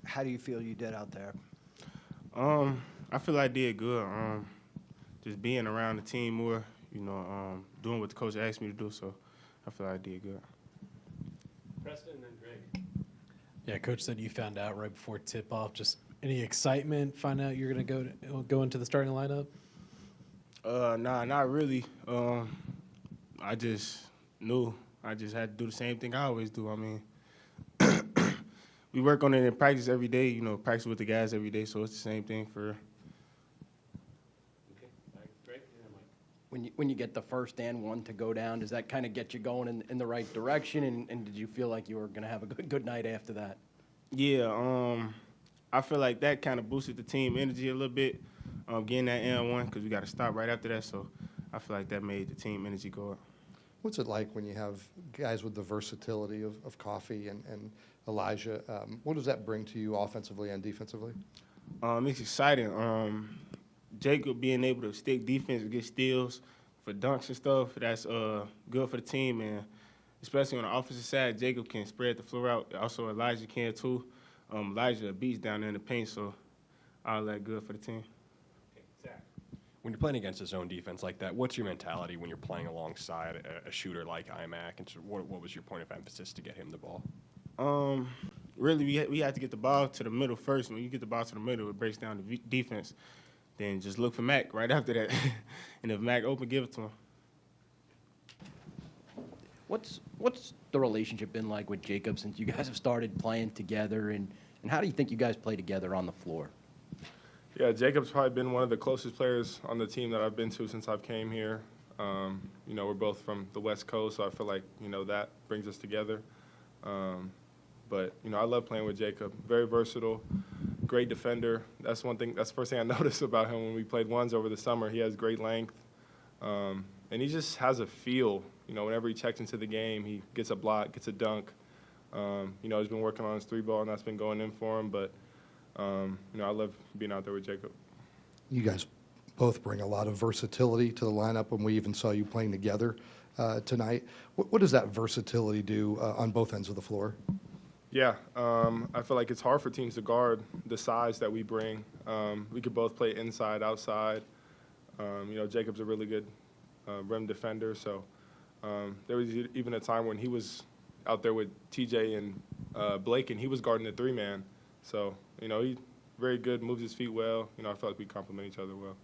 How do you feel you did out there? I feel I did good. Just being around the team more, doing what the coach asked me to do. So I feel I did good. Preston and then Greg. Yeah, Coach said you found out right before tip-off. Just any excitement, find out you're going to go into the starting lineup? Nah, not really. I just knew I just had to do the same thing I always do. I mean, we work on it in practice every day, practice with the guys every day, so it's the same thing for. Okay, Greg and then Mike. When you get the first and one to go down, does that kind of get you going in the right direction? And did you feel like you were going to have a good night after that? Yeah, I feel like that kind of boosted the team energy a little bit, getting that N1 because we got to stop right after that. So I feel like that made the team energy go up. What's it like when you have guys with the versatility of Coffee and Elijah? What does that bring to you offensively and defensively? It's exciting. Jacob being able to stick defense and get steals for dunks and stuff, that's good for the team. And especially on the offensive side, Jacob can spread the floor out. Also, Elijah can too. Elijah beats down there in the paint, so all that good for the team. Okay, Zach. When you're playing against a zone defense like that, what's your mentality when you're playing alongside a shooter like IMAC? And so what was your point of emphasis to get him the ball? Really, we had to get the ball to the middle first. When you get the ball to the middle, it breaks down the defense. Then just look for Mac right after that. And if Mac open, give it to him. What's the relationship been like with Jacob since you guys have started playing together, and how do you think you guys play together on the floor? Yeah, Jacob's probably been one of the closest players on the team that I've been to since I've came here. We're both from the West Coast, so I feel like, that brings us together. But I love playing with Jacob. Very versatile, great defender. That's the first thing I noticed about him when we played ones over the summer. He has great length, and he just has a feel. Whenever he checks into the game, he gets a block, gets a dunk. He's been working on his three ball, and that's been going in for him. But, I love being out there with Jacob. You guys both bring a lot of versatility to the lineup, and we even saw you playing together tonight. What does that versatility do on both ends of the floor? Yeah, I feel like it's hard for teams to guard the size that we bring. We could both play inside, outside. Jacob's a really good rim defender, so there was even a time when he was out there with TJ and Blake, and he was guarding the three-man. So, he's very good, moves his feet well. I feel like we complement each other well.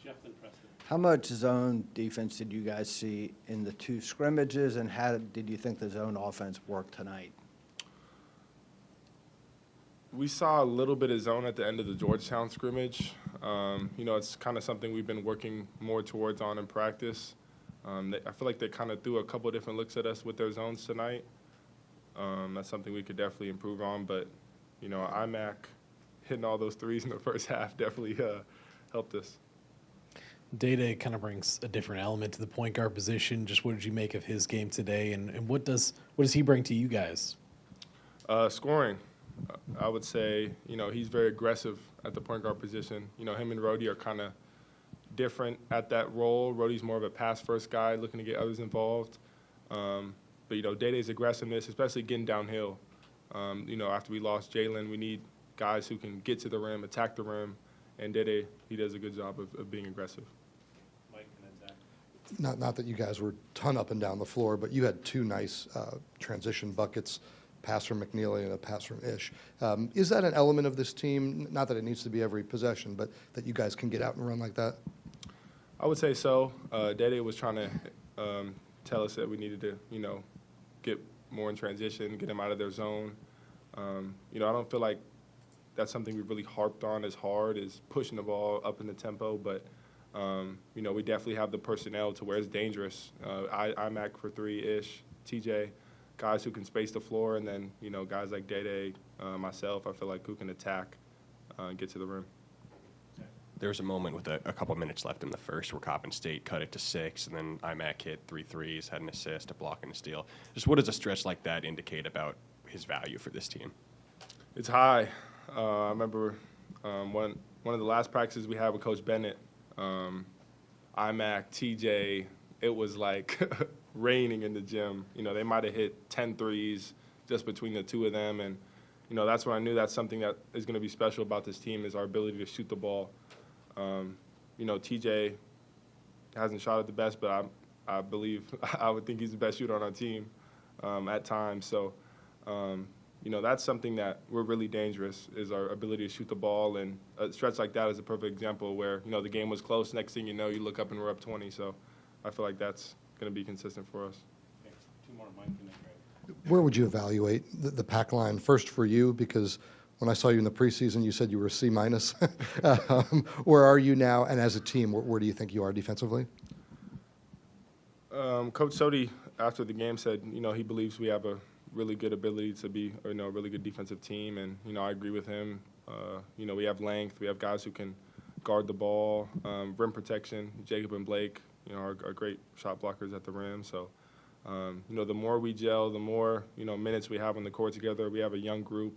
Jeff and Preston. How much zone defense did you guys see in the two scrimmages, and how did you think the zone offense worked tonight? We saw a little bit of zone at the end of the Georgetown scrimmage. It's kind of something we've been working more towards in practice. I feel like they kind of threw a couple of different looks at us with their zones tonight. That's something we could definitely improve on. But, IMAC hitting all those threes in the first half definitely helped us. Day-Day kind of brings a different element to the point guard position. Just what did you make of his game today, and what does he bring to you guys? Scoring. I would say, he's very aggressive at the point guard position. Him and Rhodey are kind of different at that role. Rhodey's more of a pass-first guy looking to get others involved. But, Day-Day's aggressiveness, especially getting downhill. After we lost Jalen, we need guys who can get to the rim, attack the rim, and Day-Day, he does a good job of being aggressive. Mike and then Zach. Not that you guys were ton up and down the floor, but you had two nice transition buckets, pass from McNeely and a pass from Ish. Is that an element of this team? Not that it needs to be every possession, but that you guys can get out and run like that? I would say so. Day-Day was trying to tell us that we needed to, get more in transition, get them out of their zone. I don't feel like that's something we really harped on as hard as pushing the ball up in the tempo, but, we definitely have the personnel to where it's dangerous. IMAC for three-ish, TJ, guys who can space the floor, and then, guys like Day-Day, myself, I feel like who can attack and get to the rim. There was a moment with a couple minutes left in the first where Coppin State cut it to 6, and then IMAC hit 3 threes, had an assist, a block, and a steal. Just what does a stretch like that indicate about his value for this team? It's high. I remember one of the last practices we had with Coach Bennett, IMAC, TJ, it was like raining in the gym. They might have hit 10 threes just between the two of them, and that's when I knew that's something that is going to be special about this team is our ability to shoot the ball. TJ hasn't shot it the best, but I believe I would think he's the best shooter on our team at times. So, that's something that we're really dangerous is our ability to shoot the ball. And a stretch like that is a perfect example where, the game was close. Next thing you know, you look up and we're up 20. So I feel like that's going to be consistent for us. Okay, two more, Mike, and then Greg. Where would you evaluate the pack line? First for you, because when I saw you in the preseason, you said you were a C-. Where are you now? And as a team, where do you think you are defensively? Coach Sodi, after the game, said, he believes we have a really good ability to be, a really good defensive team. And, I agree with him. We have length. We have guys who can guard the ball, rim protection. Jacob and Blake, are great shot blockers at the rim. So, the more we gel, the more, minutes we have on the court together. We have a young group.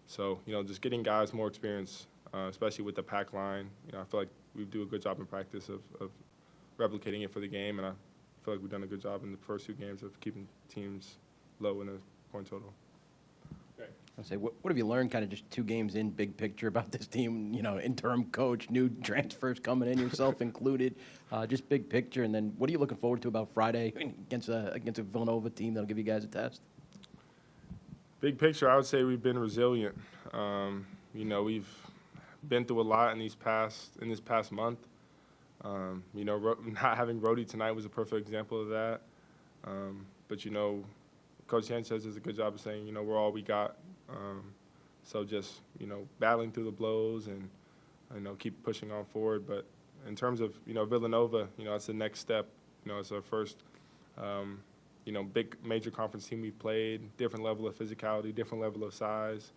So, just getting guys more experience, especially with the pack line. I feel like we do a good job in practice of replicating it for the game. And I feel like we've done a good job in the first 2 games of keeping teams low in the point total. Greg. I say, what have you learned kind of just 2 games in, big picture about this team, interim coach, new transfers coming in, yourself included, just big picture, and then what are you looking forward to about Friday against a Villanova team that'll give you guys a test? Big picture, I would say we've been resilient. We've been through a lot in this past month. Not having Rhodey tonight was a perfect example of that. But Coach Sanchez does a good job of saying, we're all we got. So just, battling through the blows and, keep pushing on forward. But in terms of, Villanova, that's the next step. It's our first, big major conference team we've played, different level of physicality, different level of size.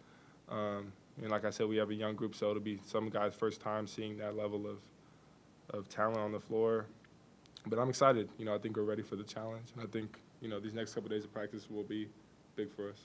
And like I said, we have a young group, so it'll be some guys' first time seeing that level of talent on the floor. But I'm excited. I think we're ready for the challenge. And I think, these next couple of days of practice will be big for us.